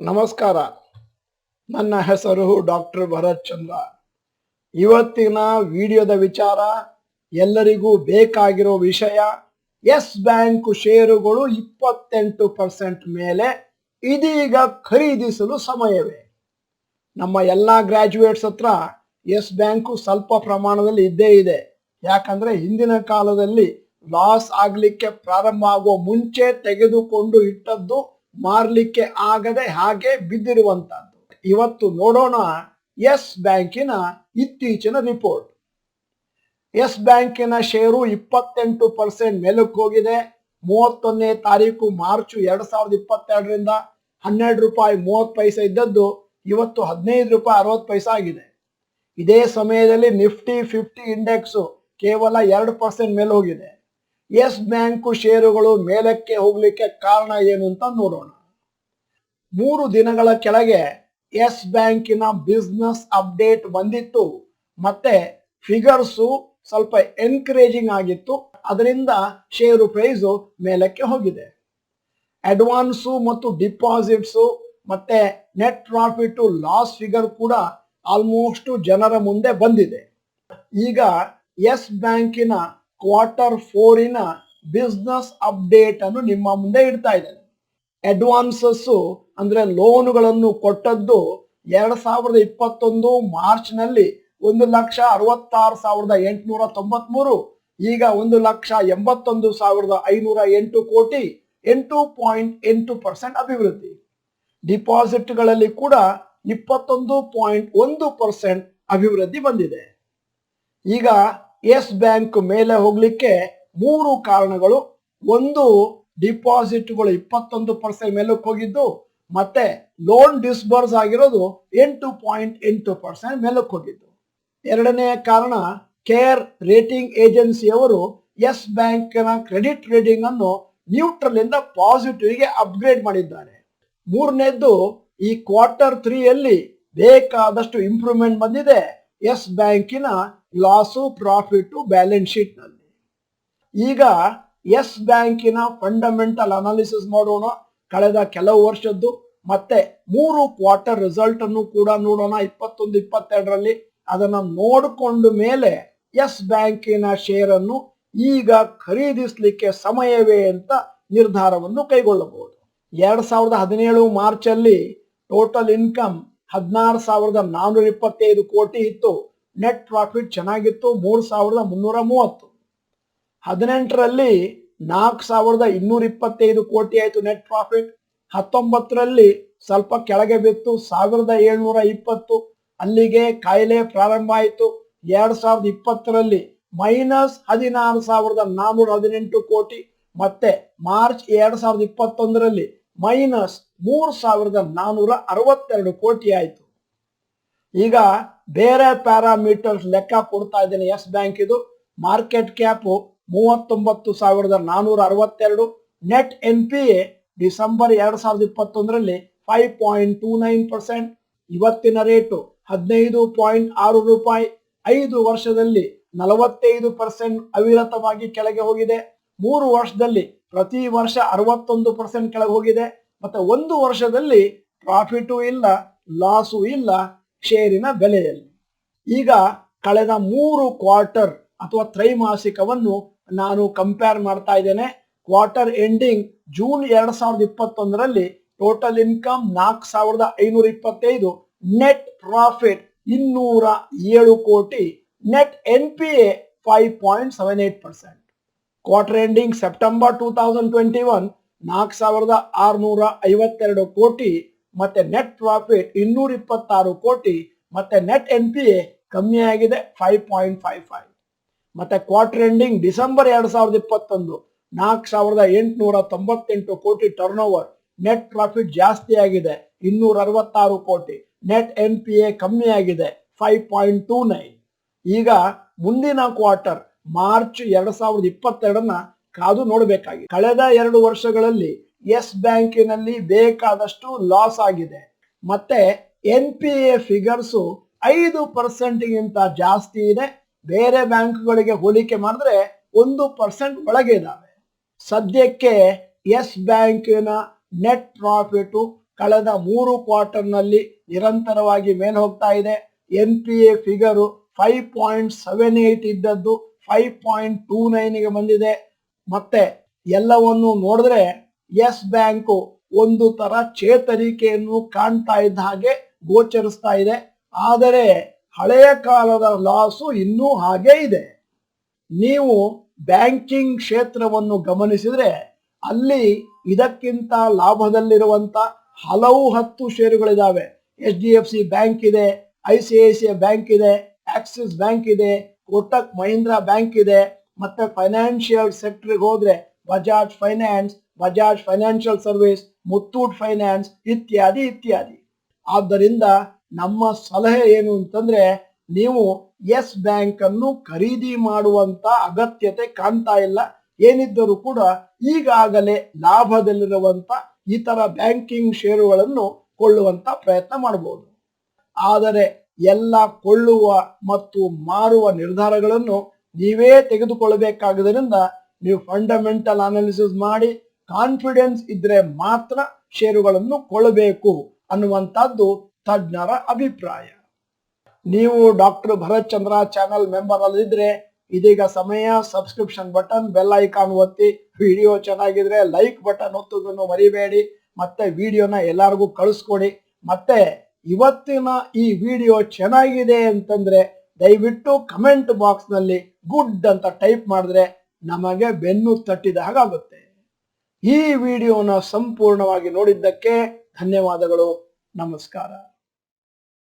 ನಮಸ್ಕಾರ. ನನ್ನ ಹೆಸರು ಡಾಕ್ಟರ್ ಭರತ್ ಚಂದ್ರ. ಇವತ್ತಿನ ವಿಡಿಯೋದ ವಿಚಾರ ಎಲ್ಲರಿಗೂ ಬೇಕಾಗಿರೋ ವಿಷಯ. ಎಸ್ ಬ್ಯಾಂಕ್ ಷೇರುಗಳು 28% ಮೇಲೆ ಇದೀಗ ಖರೀದಿಸಲು ಸಮಯವೇ? ನಮ್ಮ ಎಲ್ಲ ಗ್ರಾಜ್ಯುಯೇಟ್ಸ್ ಹತ್ರ ಎಸ್ ಬ್ಯಾಂಕು ಸ್ವಲ್ಪ ಪ್ರಮಾಣದಲ್ಲಿ ಇದ್ದೇ ಇದೆ. ಯಾಕಂದ್ರೆ ಹಿಂದಿನ ಕಾಲದಲ್ಲಿ ಲಾಸ್ ಆಗ್ಲಿಕ್ಕೆ ಪ್ರಾರಂಭ ಆಗೋ ಮುಂಚೆ ತೆಗೆದುಕೊಂಡು ಇಟ್ಟದ್ದು ಮಾರ್ಲಿಕ್ಕೆ ಆಗದೆ ಹಾಗೆ ಬಿದ್ದಿರುವಂತಹದ್ದು. ಇವತ್ತು ನೋಡೋಣ ಎಸ್ ಬ್ಯಾಂಕಿನ ಇತ್ತೀಚಿನ ರಿಪೋರ್ಟ್. ಎಸ್ ಬ್ಯಾಂಕಿನ ಷೇರು 28% ಮೇಲಕ್ಕೆ ಹೋಗಿದೆ. 31ನೇ ತಾರೀಕು ಮಾರ್ಚ್ 2022ರಿಂದ ₹12.30 ಇದ್ದದ್ದು ಇವತ್ತು ₹15.60 ಆಗಿದೆ. ಇದೇ ಸಮಯದಲ್ಲಿ ನಿಫ್ಟಿ 50 ಇಂಡೆಕ್ಸ್ ಕೇವಲ 2% ಮೇಲೆ ಹೋಗಿದೆ. ಎಸ್ ಬ್ಯಾಂಕು ಷೇರುಗಳು ಮೇಲಕ್ಕೆ ಹೋಗ್ಲಿಕ್ಕೆ ಕಾರಣ ಏನು ಅಂತ ನೋಡೋಣ. 3 ದಿನಗಳ ಕೆಳಗೆ ಎಸ್ ಬ್ಯಾಂಕಿನ ಬಿಸ್ನೆಸ್ ಅಪ್ಡೇಟ್ ಬಂದಿತ್ತು. ಮತ್ತೆ ಫಿಗರ್ಸು ಸ್ವಲ್ಪ ಎನ್ಕರೇಜಿಂಗ್ ಆಗಿತ್ತು. ಅದರಿಂದ ಷೇರು ಪ್ರೈಸು ಮೇಲಕ್ಕೆ ಹೋಗಿದೆ. ಅಡ್ವಾನ್ಸು ಮತ್ತು ಡಿಪಾಸಿಟ್ಸು ಮತ್ತೆ ನೆಟ್ ಪ್ರಾಫಿಟ್ ಲಾಸ್ ಫಿಗರ್ ಕೂಡ ಆಲ್ಮೋಸ್ಟ್ ಜನರ ಮುಂದೆ ಬಂದಿದೆ. ಈಗ ಎಸ್ ಬ್ಯಾಂಕಿನ Q4 ಬಿಸ್ನೆಸ್ ಅಪ್ಡೇಟ್ ಅನ್ನು ನಿಮ್ಮ ಮುಂದೆ ಇಡ್ತಾ ಇದ್ದೇನೆ. ಅಡ್ವಾನ್ಸಸ್ ಅಂದ್ರೆ ಲೋನ್ಗಳನ್ನು ಕೊಟ್ಟದ್ದು 2021 ಮಾರ್ಚ್ ನಲ್ಲಿ 1,66,893. ಈಗ 1,81,508 ಕೋಟಿ, 8.8% ಅಭಿವೃದ್ಧಿ. ಡಿಪಾಸಿಟ್ಗಳಲ್ಲಿ ಕೂಡ 21.1% ಅಭಿವೃದ್ಧಿ ಬಂದಿದೆ. ಈಗ ಎಸ್ ಬ್ಯಾಂಕ್ ಮೇಲೆ ಹೋಗ್ಲಿಕ್ಕೆ 3 ಕಾರಣಗಳು. ಒಂದು, ಡಿಪಾಸಿಟ್ಗಳು 21% ಮೇಲಕ್ಕೆ ಹೋಗಿದ್ದು, ಮತ್ತೆ ಲೋನ್ ಡಿಸ್ಬರ್ಸ್ ಆಗಿರೋದು 8.8% ಮೇಲಕ್ಕೆ ಹೋಗಿದ್ದು. ಎರಡನೇ ಕಾರಣ, ಕೇರ್ ರೇಟಿಂಗ್ ಏಜೆನ್ಸಿಯವರು ಎಸ್ ಬ್ಯಾಂಕಿನ ಕ್ರೆಡಿಟ್ ರೇಟಿಂಗ್ ಅನ್ನು ನ್ಯೂಟ್ರಲ್ ಇಂದ ಪಾಸಿಟಿವ್ ಗೆ ಅಪ್ಗ್ರೇಡ್ ಮಾಡಿದ್ದಾರೆ. ಮೂರನೇದ್ದು, ಈ Q3 ಬೇಕಾದಷ್ಟು ಇಂಪ್ರೂವ್ಮೆಂಟ್ ಬಂದಿದೆ ಎಸ್ ಬ್ಯಾಂಕಿನ ಲಾಸು ಪ್ರಾಫಿಟ್ ಬ್ಯಾಲೆನ್ಸ್ ಶೀಟ್ ನಲ್ಲಿ. ಈಗ ಎಸ್ ಬ್ಯಾಂಕಿನ ಫಂಡಮೆಂಟಲ್ ಅನಾಲಿಸಿಸ್ ಮಾಡೋಣ. ಕಳೆದ ಕೆಲವು ವರ್ಷದ್ದು ಮತ್ತೆ 3 ಕ್ವಾರ್ಟರ್ ರಿಸಲ್ಟ್ ಅನ್ನು ಕೂಡ ನೋಡೋಣ 21-22ರಲ್ಲಿ. ಅದನ್ನ ನೋಡಿಕೊಂಡ ಮೇಲೆ ಎಸ್ ಬ್ಯಾಂಕಿನ ಶೇರ್ ಅನ್ನು ಈಗ ಖರೀದಿಸಲಿಕ್ಕೆ ಸಮಯವೇ ಅಂತ ನಿರ್ಧಾರವನ್ನು ಕೈಗೊಳ್ಳಬಹುದು. 2017 ಮಾರ್ಚ್ ಅಲ್ಲಿ ಟೋಟಲ್ ಇನ್ಕಮ್ 16,425 ಕೋಟಿ ಇತ್ತು. ನೆಟ್ ಪ್ರಾಫಿಟ್ ಚೆನ್ನಾಗಿತ್ತು, 3,330. 18ರಲ್ಲಿ 4,225 ಕೋಟಿ ಆಯ್ತು ನೆಟ್ ಪ್ರಾಫಿಟ್. 19ರಲ್ಲಿ ಸ್ವಲ್ಪ ಕೆಳಗೆ ಬಿತ್ತು, 1,720. ಅಲ್ಲಿಗೆ ಕಾಯಿಲೆ ಪ್ರಾರಂಭ ಆಯಿತು. 2020ರಲ್ಲಿ -16,418 ಕೋಟಿ. ಮತ್ತೆ ಮಾರ್ಚ್ 2021ರಲ್ಲಿ -3,462 ಕೋಟಿ ಆಯಿತು. ಈಗ ಬೇರೆ ಪ್ಯಾರಾಮೀಟರ್ಸ್ ಲೆಕ್ಕ ಕೊಡ್ತಾ ಇದ್ದೇನೆ. ಎಸ್ ಬ್ಯಾಂಕ್ ಇದು market cap 39,462. Net NPA December 2021ರಲ್ಲಿ 5.29%. ಇವತ್ತಿನ ರೇಟು ₹15.6. 5 ವರ್ಷದಲ್ಲಿ 45% ಅವಿರತವಾಗಿ ಕೆಳಗೆ ಹೋಗಿದೆ. 3 ವರ್ಷದಲ್ಲಿ ಪ್ರತಿ ವರ್ಷ 61% ಕೆಳಗೆ ಹೋಗಿದೆ. ಮತ್ತೆ 1 ವರ್ಷದಲ್ಲಿ ಪ್ರಾಫಿಟು ಇಲ್ಲ, ಲಾಸು ಇಲ್ಲ ಷೇರಿನ ಬೆಲೆಯಲ್ಲಿ. ಈಗ ಕಳೆದ 3 ಕ್ವಾರ್ಟರ್ ಅಥವಾ ತ್ರೈಮಾಸಿಕವನ್ನು ನಾನು ಕಂಪೇರ್ ಮಾಡ್ತಾ ಇದ್ದೇನೆ. ಕ್ವಾರ್ಟರ್ ಎಂಡಿಂಗ್ ಜೂನ್ 2021ರಲ್ಲಿ total income 4,525, net profit 207 crore, net NPA 5.78%. Quarter ending September 2021 4,652 ಕೋಟಿ, ಮತ್ತೆ ನೆಟ್ ಪ್ರಾಫಿಟ್ 226 ಕೋಟಿ, ಮತ್ತೆ ನೆಟ್ NPA ಕಮ್ಮಿ ಆಗಿದೆ 5.55. ಮತ್ತೆ ಕ್ವಾರ್ಟರ್ ಎಂಡಿಂಗ್ ಡಿಸೆಂಬರ್ 2021 4,898 ಕೋಟಿ ಟರ್ನ್ ಓವರ್, ನೆಟ್ ಪ್ರಾಫಿಟ್ ಜಾಸ್ತಿ ಆಗಿದೆ 266 ಕೋಟಿ, ನೆಟ್ NPA ಕಮ್ಮಿ ಆಗಿದೆ 5.29. ಈಗ ಮುಂದಿನ ಕ್ವಾರ್ಟರ್ ಮಾರ್ಚ್ 2022 ಕಾದು ನೋಡಬೇಕಾಗಿದೆ. ಕಳೆದ 2 ವರ್ಷಗಳಲ್ಲಿ ಎಸ್ ಬ್ಯಾಂಕಿನಲ್ಲಿ ಬೇಕಾದಷ್ಟು ಲಾಸ್ ಆಗಿದೆ. ಮತ್ತೆ NPA ಫಿಗರ್ಸು 5%ಗಿಂತ ಜಾಸ್ತಿ ಇದೆ. ಬೇರೆ ಬ್ಯಾಂಕ್ಗಳಿಗೆ ಹೋಲಿಕೆ ಮಾಡಿದ್ರೆ 1% ಒಳಗೆ ಇದ್ದಾವೆ. ಸದ್ಯಕ್ಕೆ ಎಸ್ ಬ್ಯಾಂಕಿನ ನೆಟ್ ಪ್ರಾಫಿಟ್ ಕಳೆದ 3 ಕ್ವಾರ್ಟರ್ನಲ್ಲಿ ನಿರಂತರವಾಗಿ ಮೇಲೆ ಹೋಗ್ತಾ ಇದೆ. NPA ಫಿಗರು 5.78 ಇದ್ದದ್ದು 5.29 ಗೆ ಬಂದಿದೆ. ಮತ್ತೆ ಎಲ್ಲವನ್ನು ನೋಡಿದ್ರೆ ಯೆಸ್ ಬ್ಯಾಂಕ್ ಒಂದು ತರ ಚೇತರಿಕೆಯನ್ನು ಕಾಣ್ತಾ ಇದ್ದ ಹಾಗೆ ಗೋಚರಿಸ್ತಾ ಇದೆ. ಆದರೆ ಹಳೆಯ ಕಾಲದ ಲಾಸು ಇನ್ನೂ ಹಾಗೆ ಇದೆ. ನೀವು ಬ್ಯಾಂಕಿಂಗ್ ಕ್ಷೇತ್ರವನ್ನು ಗಮನಿಸಿದ್ರೆ ಅಲ್ಲಿ ಇದಕ್ಕಿಂತ ಲಾಭದಲ್ಲಿರುವಂತ ಹಲವು 10 ಷೇರುಗಳಿದಾವೆ. HDFC ಬ್ಯಾಂಕ್ ಇದೆ, ICICI ಬ್ಯಾಂಕ್ ಇದೆ, ಆಕ್ಸಿಸ್ ಬ್ಯಾಂಕ್ ಇದೆ, ಕೋಟಕ್ ಮಹೀಂದ್ರಾ ಬ್ಯಾಂಕ್ ಇದೆ. ಮತ್ತೆ ಫೈನಾನ್ಷಿಯಲ್ ಸೆಕ್ಟರ್ಗೆ ಹೋದ್ರೆ Bajaj finance, Bajaj financial service, Muthoot finance ಇತ್ಯಾದಿ ಇತ್ಯಾದಿ. ಆದ್ದರಿಂದ ನಮ್ಮ ಸಲಹೆ ಏನು ಅಂತಂದ್ರೆ ನೀವು ಯೆಸ್ ಬ್ಯಾಂಕ್ ಅನ್ನು ಖರೀದಿ ಮಾಡುವಂತ ಅಗತ್ಯತೆ ಕಾಣ್ತಾ ಇಲ್ಲ. ಏನಿದ್ದರೂ ಕೂಡ ಈಗಾಗಲೇ ಲಾಭದಲ್ಲಿರುವಂತ ಇತರ ಬ್ಯಾಂಕಿಂಗ್ ಷೇರುಗಳನ್ನು ಕೊಳ್ಳುವಂತ ಪ್ರಯತ್ನ ಮಾಡಬಹುದು. ಆದರೆ ಎಲ್ಲ ಕೊಳ್ಳುವ ಮತ್ತು ಮಾರುವ ನಿರ್ಧಾರಗಳನ್ನು ನೀವೇ ತೆಗೆದುಕೊಳ್ಳಬೇಕಾಗುವುದರಿಂದ ನೀವು ಫಂಡಮೆಂಟಲ್ ಅನಾಲಿಸಿಸ್ ಮಾಡಿ ಕಾನ್ಫಿಡೆನ್ಸ್ ಇದ್ರೆ ಮಾತ್ರ ಷೇರುಗಳನ್ನು ಕೊಳ್ಳಬೇಕು ಅನ್ನುವಂಥದ್ದು ತಜ್ಞರ ಅಭಿಪ್ರಾಯ. ನೀವು ಡಾಕ್ಟರ್ ಭರತ್ ಚಂದ್ರ ಚಾನಲ್ ಮೆಂಬರ್ ಅಲ್ಲಿದ್ರೆ ಇದೀಗ ಸಮಯ ಸಬ್ಸ್ಕ್ರಿಪ್ಷನ್ ಬಟನ್, ಬೆಲ್ ಐಕಾನ್ ಒತ್ತಿ. ವಿಡಿಯೋ ಚೆನ್ನಾಗಿದ್ರೆ ಲೈಕ್ ಬಟನ್ ಒತ್ತೋದನ್ನು ಮರಿಬೇಡಿ. ಮತ್ತೆ ವಿಡಿಯೋನ ಎಲ್ಲರಿಗೂ ಕಳಿಸ್ಕೊಡಿ. ಮತ್ತೆ ಇವತ್ತಿನ ಈ ವಿಡಿಯೋ ಚೆನ್ನಾಗಿದೆ ಅಂತಂದ್ರೆ ದಯವಿಟ್ಟು ಕಮೆಂಟ್ ಬಾಕ್ಸ್ ನಲ್ಲಿ ಗುಡ್ ಅಂತ ಟೈಪ್ ಮಾಡಿದ್ರೆ ನಮಗೆ ಬೆನ್ನು ತಟ್ಟಿದ ಹಾಗಾಗುತ್ತೆ. ಈ ವಿಡಿಯೋನ ಸಂಪೂರ್ಣವಾಗಿ ನೋಡಿದ್ದಕ್ಕೆ ಧನ್ಯವಾದಗಳು. ನಮಸ್ಕಾರ.